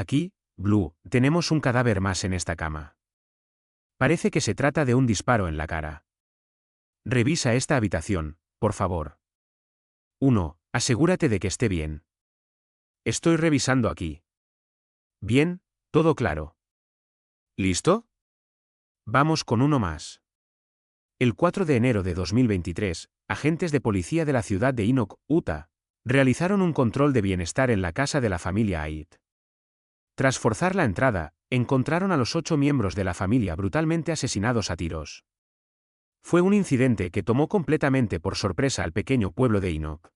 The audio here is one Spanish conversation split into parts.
Aquí, Blue, tenemos un cadáver más en esta cama. Parece que se trata de un disparo en la cara. Revisa esta habitación, por favor. 1. Asegúrate de que esté bien. Estoy revisando aquí. Bien, todo claro. ¿Listo? Vamos con uno más. El 4 de enero de 2023, agentes de policía de la ciudad de Enoch, Utah, realizaron un control de bienestar en la casa de la familia Ait. Tras forzar la entrada, encontraron a los 8 miembros de la familia brutalmente asesinados a tiros. Fue un incidente que tomó completamente por sorpresa al pequeño pueblo de Enoch.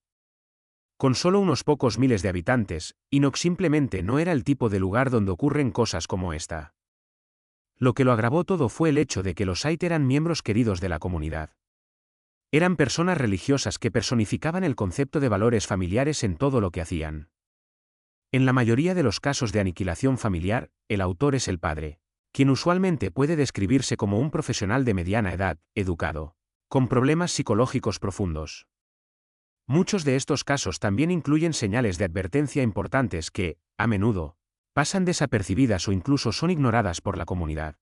Con solo unos pocos miles de habitantes, Enoch simplemente no era el tipo de lugar donde ocurren cosas como esta. Lo que lo agravó todo fue el hecho de que los Ait eran miembros queridos de la comunidad. Eran personas religiosas que personificaban el concepto de valores familiares en todo lo que hacían. En la mayoría de los casos de aniquilación familiar, el autor es el padre, quien usualmente puede describirse como un profesional de mediana edad, educado, con problemas psicológicos profundos. Muchos de estos casos también incluyen señales de advertencia importantes que, a menudo, pasan desapercibidas o incluso son ignoradas por la comunidad.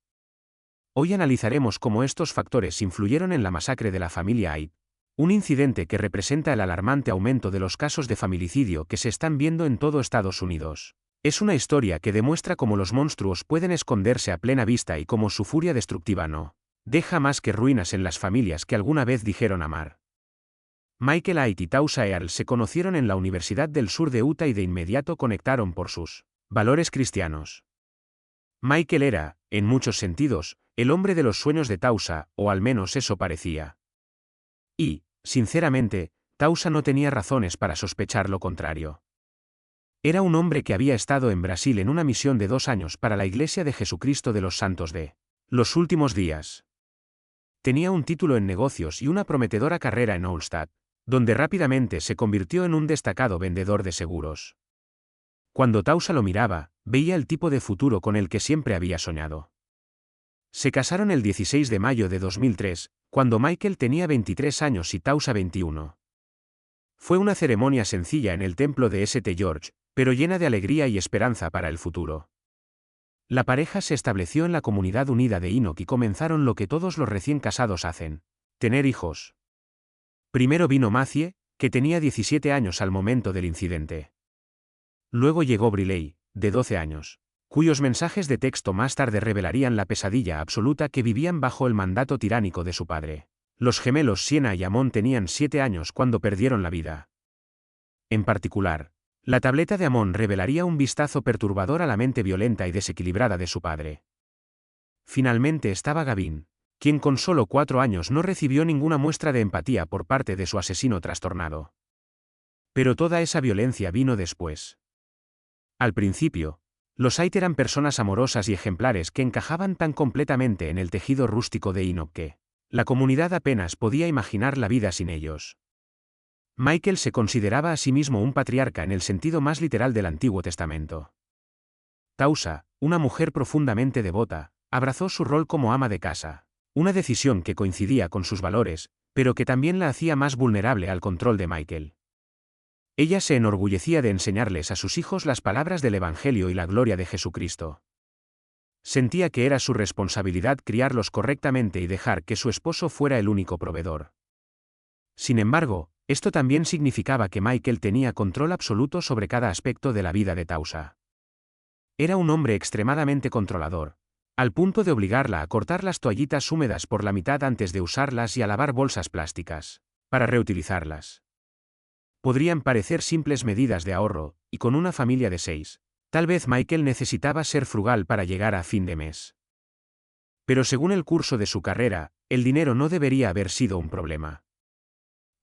Hoy analizaremos cómo estos factores influyeron en la masacre de la familia Ait, un incidente que representa el alarmante aumento de los casos de familicidio que se están viendo en todo Estados Unidos. Es una historia que demuestra cómo los monstruos pueden esconderse a plena vista y cómo su furia destructiva no deja más que ruinas en las familias que alguna vez dijeron amar. Michael Ait y Tausa Earl se conocieron en la Universidad del Sur de Utah y de inmediato conectaron por sus valores cristianos. Michael era, en muchos sentidos, el hombre de los sueños de Tausa, o al menos eso parecía. Y, sinceramente, Tausa no tenía razones para sospechar lo contrario. Era un hombre que había estado en Brasil en una misión de 2 años para la Iglesia de Jesucristo de los Santos de los Últimos Días. Tenía un título en negocios y una prometedora carrera en Olmsted, donde rápidamente se convirtió en un destacado vendedor de seguros. Cuando Tausa lo miraba, veía el tipo de futuro con el que siempre había soñado. Se casaron el 16 de mayo de 2003, cuando Michael tenía 23 años y Tausa 21. Fue una ceremonia sencilla en el templo de St. George, pero llena de alegría y esperanza para el futuro. La pareja se estableció en la comunidad unida de Enoch y comenzaron lo que todos los recién casados hacen: tener hijos. Primero vino Matthew, que tenía 17 años al momento del incidente. Luego llegó Briley, de 12 años, cuyos mensajes de texto más tarde revelarían la pesadilla absoluta que vivían bajo el mandato tiránico de su padre. Los gemelos Sienna y Amon tenían 7 años cuando perdieron la vida. En particular, la tableta de Amon revelaría un vistazo perturbador a la mente violenta y desequilibrada de su padre. Finalmente estaba Gavin, quien con solo 4 años no recibió ninguna muestra de empatía por parte de su asesino trastornado. Pero toda esa violencia vino después. Al principio, los Ait eran personas amorosas y ejemplares que encajaban tan completamente en el tejido rústico de Enoch que la comunidad apenas podía imaginar la vida sin ellos. Michael se consideraba a sí mismo un patriarca en el sentido más literal del Antiguo Testamento. Tausa, una mujer profundamente devota, abrazó su rol como ama de casa, una decisión que coincidía con sus valores, pero que también la hacía más vulnerable al control de Michael. Ella se enorgullecía de enseñarles a sus hijos las palabras del Evangelio y la gloria de Jesucristo. Sentía que era su responsabilidad criarlos correctamente y dejar que su esposo fuera el único proveedor. Sin embargo, esto también significaba que Michael tenía control absoluto sobre cada aspecto de la vida de Tausa. Era un hombre extremadamente controlador, al punto de obligarla a cortar las toallitas húmedas por la mitad antes de usarlas y a lavar bolsas plásticas, para reutilizarlas. Podrían parecer simples medidas de ahorro, y con una familia de 6, tal vez Michael necesitaba ser frugal para llegar a fin de mes. Pero según el curso de su carrera, el dinero no debería haber sido un problema.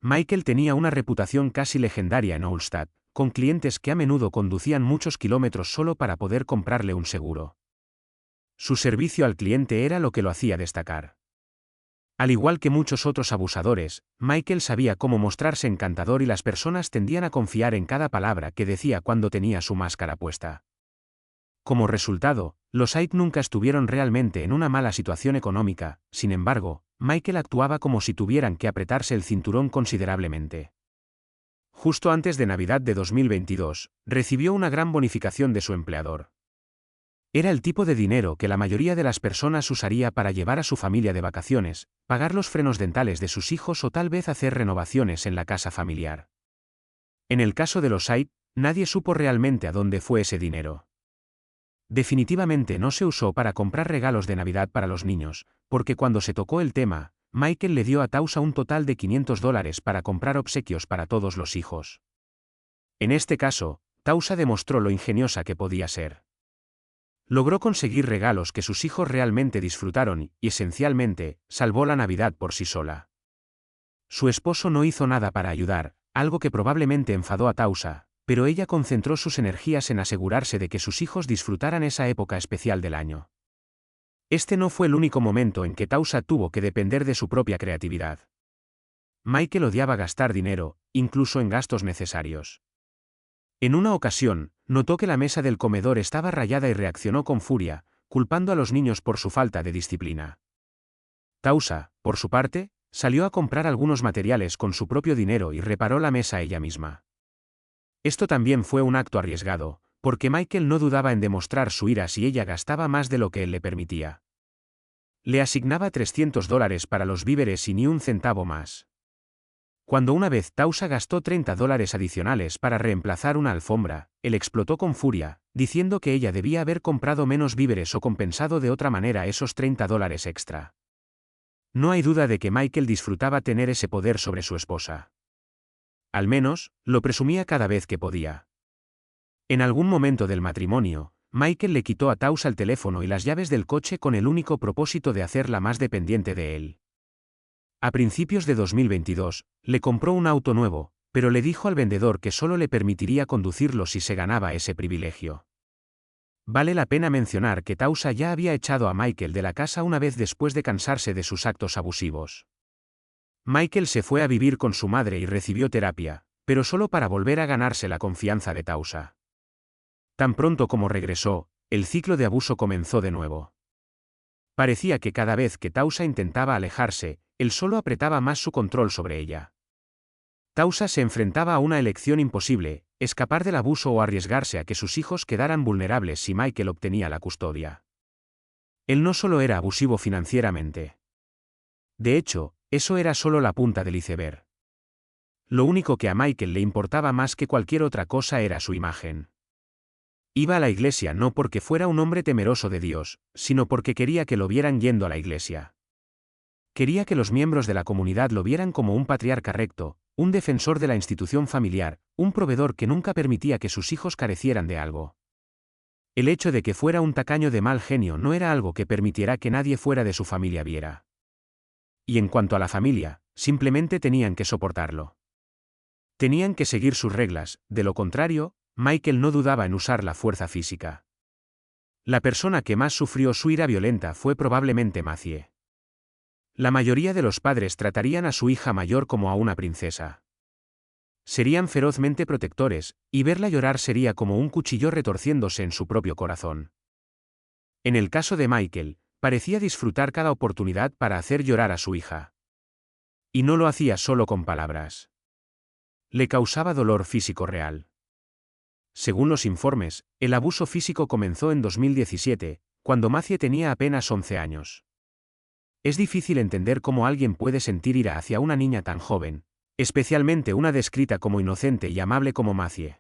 Michael tenía una reputación casi legendaria en Olmsted, con clientes que a menudo conducían muchos kilómetros solo para poder comprarle un seguro. Su servicio al cliente era lo que lo hacía destacar. Al igual que muchos otros abusadores, Michael sabía cómo mostrarse encantador y las personas tendían a confiar en cada palabra que decía cuando tenía su máscara puesta. Como resultado, los Ait nunca estuvieron realmente en una mala situación económica. Sin embargo, Michael actuaba como si tuvieran que apretarse el cinturón considerablemente. Justo antes de Navidad de 2022, recibió una gran bonificación de su empleador. Era el tipo de dinero que la mayoría de las personas usaría para llevar a su familia de vacaciones, pagar los frenos dentales de sus hijos o tal vez hacer renovaciones en la casa familiar. En el caso de los Said, nadie supo realmente a dónde fue ese dinero. Definitivamente no se usó para comprar regalos de Navidad para los niños, porque cuando se tocó el tema, Michael le dio a Tausa un total de $500 para comprar obsequios para todos los hijos. En este caso, Tausa demostró lo ingeniosa que podía ser. Logró conseguir regalos que sus hijos realmente disfrutaron y, esencialmente, salvó la Navidad por sí sola. Su esposo no hizo nada para ayudar, algo que probablemente enfadó a Tausa, pero ella concentró sus energías en asegurarse de que sus hijos disfrutaran esa época especial del año. Este no fue el único momento en que Tausa tuvo que depender de su propia creatividad. Michael odiaba gastar dinero, incluso en gastos necesarios. En una ocasión, notó que la mesa del comedor estaba rayada y reaccionó con furia, culpando a los niños por su falta de disciplina. Tausa, por su parte, salió a comprar algunos materiales con su propio dinero y reparó la mesa ella misma. Esto también fue un acto arriesgado, porque Michael no dudaba en demostrar su ira si ella gastaba más de lo que él le permitía. Le asignaba $300 para los víveres y ni un centavo más. Cuando una vez Tausa gastó $30 adicionales para reemplazar una alfombra, él explotó con furia, diciendo que ella debía haber comprado menos víveres o compensado de otra manera esos $30 extra. No hay duda de que Michael disfrutaba tener ese poder sobre su esposa. Al menos, lo presumía cada vez que podía. En algún momento del matrimonio, Michael le quitó a Tausa el teléfono y las llaves del coche con el único propósito de hacerla más dependiente de él. A principios de 2022, le compró un auto nuevo, pero le dijo al vendedor que solo le permitiría conducirlo si se ganaba ese privilegio. Vale la pena mencionar que Tausa ya había echado a Michael de la casa una vez después de cansarse de sus actos abusivos. Michael se fue a vivir con su madre y recibió terapia, pero solo para volver a ganarse la confianza de Tausa. Tan pronto como regresó, el ciclo de abuso comenzó de nuevo. Parecía que cada vez que Tausa intentaba alejarse, él solo apretaba más su control sobre ella. Tausa se enfrentaba a una elección imposible, escapar del abuso o arriesgarse a que sus hijos quedaran vulnerables si Michael obtenía la custodia. Él no solo era abusivo financieramente. De hecho, eso era solo la punta del iceberg. Lo único que a Michael le importaba más que cualquier otra cosa era su imagen. Iba a la iglesia no porque fuera un hombre temeroso de Dios, sino porque quería que lo vieran yendo a la iglesia. Quería que los miembros de la comunidad lo vieran como un patriarca recto, un defensor de la institución familiar, un proveedor que nunca permitía que sus hijos carecieran de algo. El hecho de que fuera un tacaño de mal genio no era algo que permitiera que nadie fuera de su familia viera. Y en cuanto a la familia, simplemente tenían que soportarlo. Tenían que seguir sus reglas, de lo contrario, Michael no dudaba en usar la fuerza física. La persona que más sufrió su ira violenta fue probablemente Matthew. La mayoría de los padres tratarían a su hija mayor como a una princesa. Serían ferozmente protectores, y verla llorar sería como un cuchillo retorciéndose en su propio corazón. En el caso de Michael, parecía disfrutar cada oportunidad para hacer llorar a su hija. Y no lo hacía solo con palabras. Le causaba dolor físico real. Según los informes, el abuso físico comenzó en 2017, cuando Matthew tenía apenas 11 años. Es difícil entender cómo alguien puede sentir ira hacia una niña tan joven, especialmente una descrita como inocente y amable como Matthew.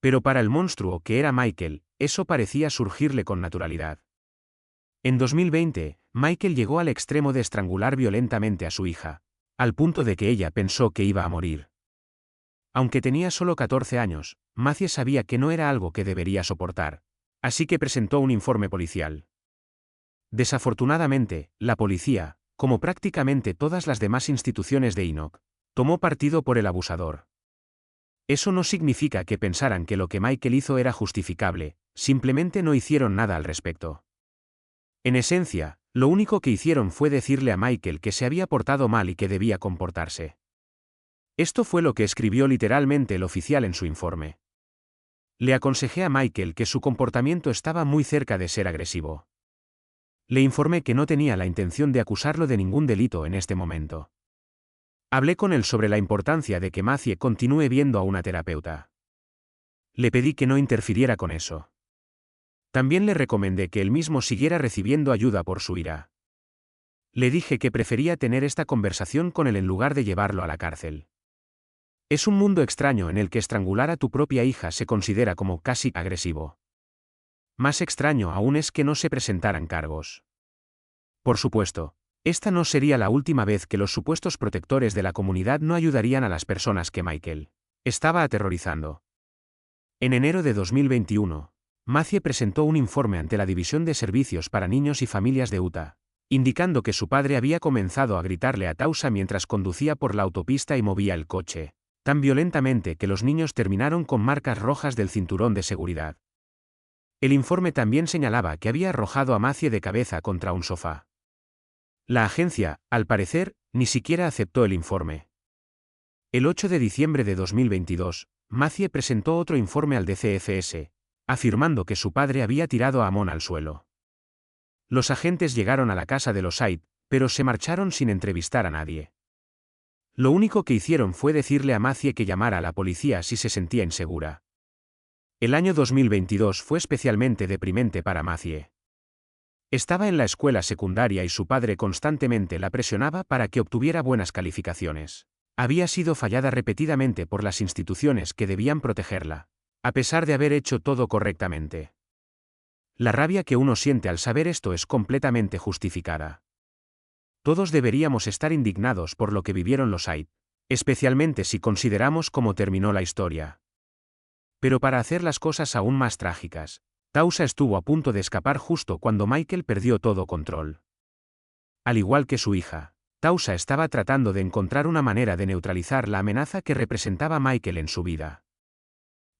Pero para el monstruo que era Michael, eso parecía surgirle con naturalidad. En 2020, Michael llegó al extremo de estrangular violentamente a su hija, al punto de que ella pensó que iba a morir. Aunque tenía solo 14 años, Matthew sabía que no era algo que debería soportar, así que presentó un informe policial. Desafortunadamente, la policía, como prácticamente todas las demás instituciones de Enoch, tomó partido por el abusador. Eso no significa que pensaran que lo que Michael hizo era justificable, simplemente no hicieron nada al respecto. En esencia, lo único que hicieron fue decirle a Michael que se había portado mal y que debía comportarse. Esto fue lo que escribió literalmente el oficial en su informe. Le aconsejé a Michael que su comportamiento estaba muy cerca de ser agresivo. Le informé que no tenía la intención de acusarlo de ningún delito en este momento. Hablé con él sobre la importancia de que Matthew continúe viendo a una terapeuta. Le pedí que no interfiriera con eso. También le recomendé que él mismo siguiera recibiendo ayuda por su ira. Le dije que prefería tener esta conversación con él en lugar de llevarlo a la cárcel. Es un mundo extraño en el que estrangular a tu propia hija se considera como casi agresivo. Más extraño aún es que no se presentaran cargos. Por supuesto, esta no sería la última vez que los supuestos protectores de la comunidad no ayudarían a las personas que Michael estaba aterrorizando. En enero de 2021, Matthew presentó un informe ante la División de Servicios para Niños y Familias de Utah, indicando que su padre había comenzado a gritarle a Tausa mientras conducía por la autopista y movía el coche, tan violentamente que los niños terminaron con marcas rojas del cinturón de seguridad. El informe también señalaba que había arrojado a Matthew de cabeza contra un sofá. La agencia, al parecer, ni siquiera aceptó el informe. El 8 de diciembre de 2022, Matthew presentó otro informe al DCFS, afirmando que su padre había tirado a Amon al suelo. Los agentes llegaron a la casa de los Said, pero se marcharon sin entrevistar a nadie. Lo único que hicieron fue decirle a Matthew que llamara a la policía si se sentía insegura. El año 2022 fue especialmente deprimente para Matthew. Estaba en la escuela secundaria y su padre constantemente la presionaba para que obtuviera buenas calificaciones. Había sido fallada repetidamente por las instituciones que debían protegerla, a pesar de haber hecho todo correctamente. La rabia que uno siente al saber esto es completamente justificada. Todos deberíamos estar indignados por lo que vivieron los Said, especialmente si consideramos cómo terminó la historia. Pero para hacer las cosas aún más trágicas, Tausa estuvo a punto de escapar justo cuando Michael perdió todo control. Al igual que su hija, Tausa estaba tratando de encontrar una manera de neutralizar la amenaza que representaba Michael en su vida.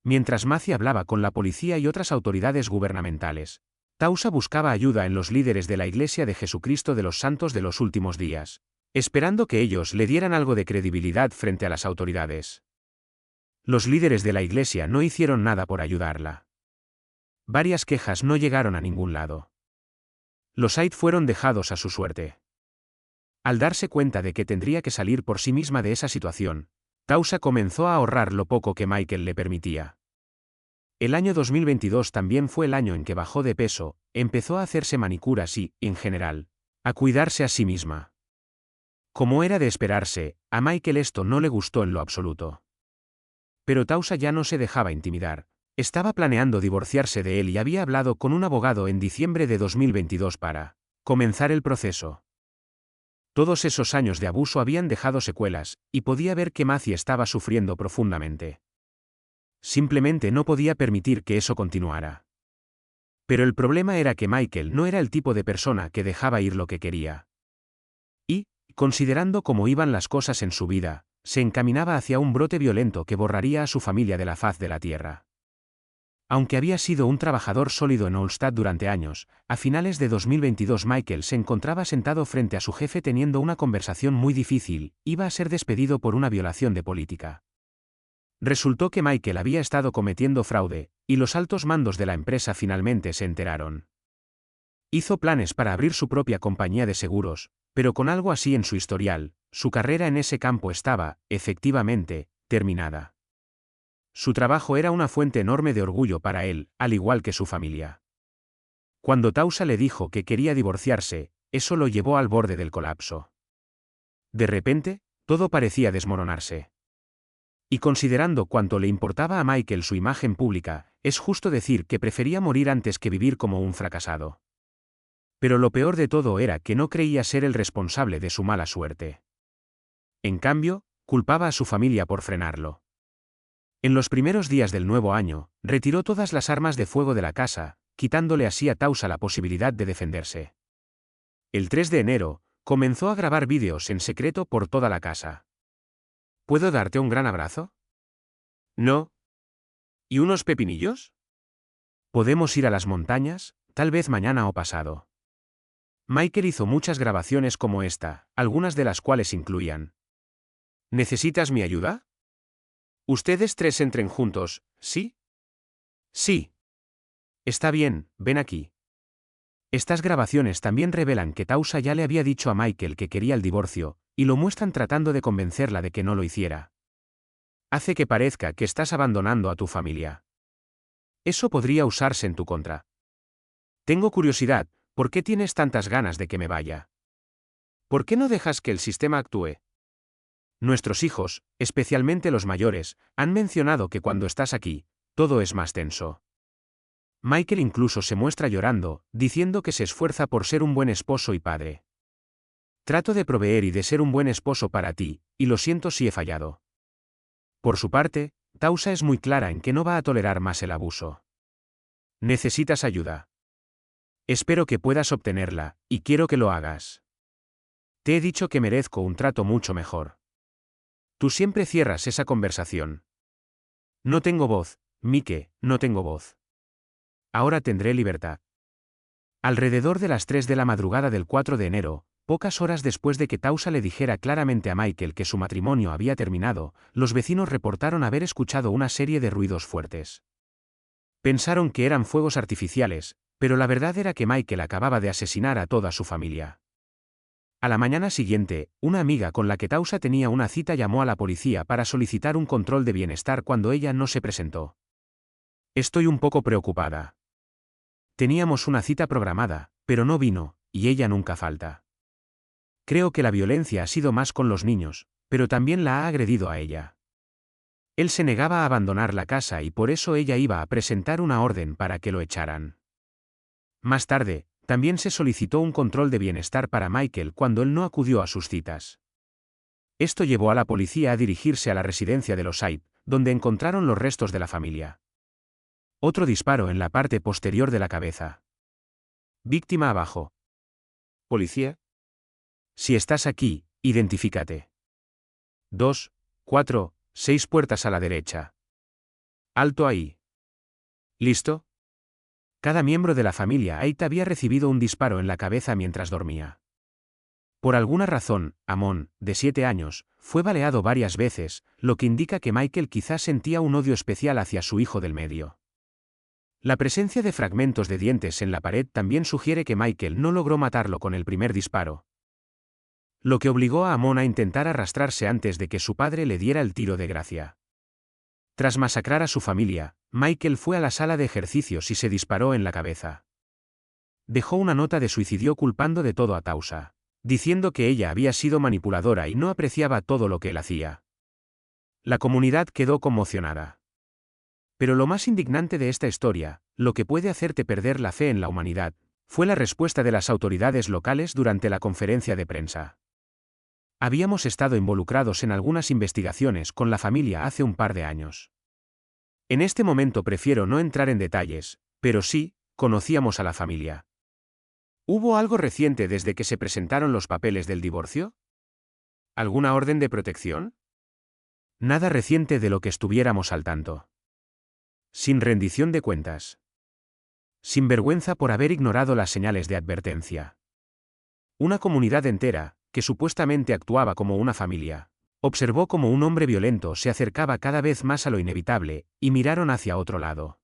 Mientras Matthew hablaba con la policía y otras autoridades gubernamentales, Tausa buscaba ayuda en los líderes de la Iglesia de Jesucristo de los Santos de los Últimos Días, esperando que ellos le dieran algo de credibilidad frente a las autoridades. Los líderes de la Iglesia no hicieron nada por ayudarla. Varias quejas no llegaron a ningún lado. Los Said fueron dejados a su suerte. Al darse cuenta de que tendría que salir por sí misma de esa situación, Tausa comenzó a ahorrar lo poco que Michael le permitía. El año 2022 también fue el año en que bajó de peso, empezó a hacerse manicuras y, en general, a cuidarse a sí misma. Como era de esperarse, a Michael esto no le gustó en lo absoluto. Pero Tausa ya no se dejaba intimidar. Estaba planeando divorciarse de él y había hablado con un abogado en diciembre de 2022 para comenzar el proceso. Todos esos años de abuso habían dejado secuelas, y podía ver que Matthew estaba sufriendo profundamente. Simplemente no podía permitir que eso continuara. Pero el problema era que Michael no era el tipo de persona que dejaba ir lo que quería. Y, considerando cómo iban las cosas en su vida, se encaminaba hacia un brote violento que borraría a su familia de la faz de la tierra. Aunque había sido un trabajador sólido en Olmsted durante años, a finales de 2022 Michael se encontraba sentado frente a su jefe teniendo una conversación muy difícil, iba a ser despedido por una violación de política. Resultó que Michael había estado cometiendo fraude, y los altos mandos de la empresa finalmente se enteraron. Hizo planes para abrir su propia compañía de seguros, pero con algo así en su historial, su carrera en ese campo estaba, efectivamente, terminada. Su trabajo era una fuente enorme de orgullo para él, al igual que su familia. Cuando Tausa le dijo que quería divorciarse, eso lo llevó al borde del colapso. De repente, todo parecía desmoronarse. Y considerando cuánto le importaba a Michael su imagen pública, es justo decir que prefería morir antes que vivir como un fracasado. Pero lo peor de todo era que no creía ser el responsable de su mala suerte. En cambio, culpaba a su familia por frenarlo. En los primeros días del nuevo año, retiró todas las armas de fuego de la casa, quitándole así a Tausa la posibilidad de defenderse. El 3 de enero, comenzó a grabar vídeos en secreto por toda la casa. ¿Puedo darte un gran abrazo? No. ¿Y unos pepinillos? ¿Podemos ir a las montañas, tal vez mañana o pasado? Michael hizo muchas grabaciones como esta, algunas de las cuales incluían: ¿necesitas mi ayuda? Ustedes tres entren juntos, ¿sí? Sí. Está bien, ven aquí. Estas grabaciones también revelan que Tausa ya le había dicho a Michael que quería el divorcio, y lo muestran tratando de convencerla de que no lo hiciera. Hace que parezca que estás abandonando a tu familia. Eso podría usarse en tu contra. Tengo curiosidad, ¿por qué tienes tantas ganas de que me vaya? ¿Por qué no dejas que el sistema actúe? Nuestros hijos, especialmente los mayores, han mencionado que cuando estás aquí, todo es más tenso. Michael incluso se muestra llorando, diciendo que se esfuerza por ser un buen esposo y padre. Trato de proveer y de ser un buen esposo para ti, y lo siento si he fallado. Por su parte, Tausa es muy clara en que no va a tolerar más el abuso. Necesitas ayuda. Espero que puedas obtenerla, y quiero que lo hagas. Te he dicho que merezco un trato mucho mejor. Tú siempre cierras esa conversación. No tengo voz, Mike, no tengo voz. Ahora tendré libertad. Alrededor de las 3 de la madrugada del 4 de enero, pocas horas después de que Tausa le dijera claramente a Michael que su matrimonio había terminado, los vecinos reportaron haber escuchado una serie de ruidos fuertes. Pensaron que eran fuegos artificiales, pero la verdad era que Michael acababa de asesinar a toda su familia. A la mañana siguiente, una amiga con la que Tausa tenía una cita llamó a la policía para solicitar un control de bienestar cuando ella no se presentó. Estoy un poco preocupada. Teníamos una cita programada, pero no vino, y ella nunca falta. Creo que la violencia ha sido más con los niños, pero también la ha agredido a ella. Él se negaba a abandonar la casa y por eso ella iba a presentar una orden para que lo echaran. Más tarde, también se solicitó un control de bienestar para Michael cuando él no acudió a sus citas. Esto llevó a la policía a dirigirse a la residencia de los Said, donde encontraron los restos de la familia. Otro disparo en la parte posterior de la cabeza. Víctima abajo. ¿Policía? Si estás aquí, identifícate. 2, 4, 6 puertas a la derecha. Alto ahí. ¿Listo? Cada miembro de la familia Ait había recibido un disparo en la cabeza mientras dormía. Por alguna razón, Amon, de 7 años, fue baleado varias veces, lo que indica que Michael quizás sentía un odio especial hacia su hijo del medio. La presencia de fragmentos de dientes en la pared también sugiere que Michael no logró matarlo con el primer disparo, lo que obligó a Amon a intentar arrastrarse antes de que su padre le diera el tiro de gracia. Tras masacrar a su familia, Michael fue a la sala de ejercicios y se disparó en la cabeza. Dejó una nota de suicidio culpando de todo a Tausa, diciendo que ella había sido manipuladora y no apreciaba todo lo que él hacía. La comunidad quedó conmocionada. Pero lo más indignante de esta historia, lo que puede hacerte perder la fe en la humanidad, fue la respuesta de las autoridades locales durante la conferencia de prensa. Habíamos estado involucrados en algunas investigaciones con la familia hace un par de años. En este momento prefiero no entrar en detalles, pero sí, conocíamos a la familia. ¿Hubo algo reciente desde que se presentaron los papeles del divorcio? ¿Alguna orden de protección? Nada reciente de lo que estuviéramos al tanto. Sin rendición de cuentas. Sin vergüenza por haber ignorado las señales de advertencia. Una comunidad entera, que supuestamente actuaba como una familia, observó cómo un hombre violento se acercaba cada vez más a lo inevitable, y miraron hacia otro lado.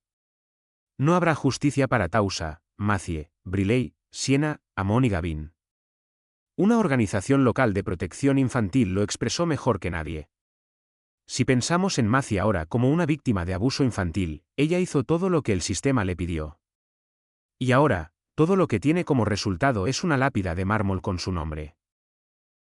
No habrá justicia para Tausa, Matthew, Briley, Siena, Amon y Gavin. Una organización local de protección infantil lo expresó mejor que nadie. Si pensamos en Matthew ahora como una víctima de abuso infantil, ella hizo todo lo que el sistema le pidió. Y ahora, todo lo que tiene como resultado es una lápida de mármol con su nombre.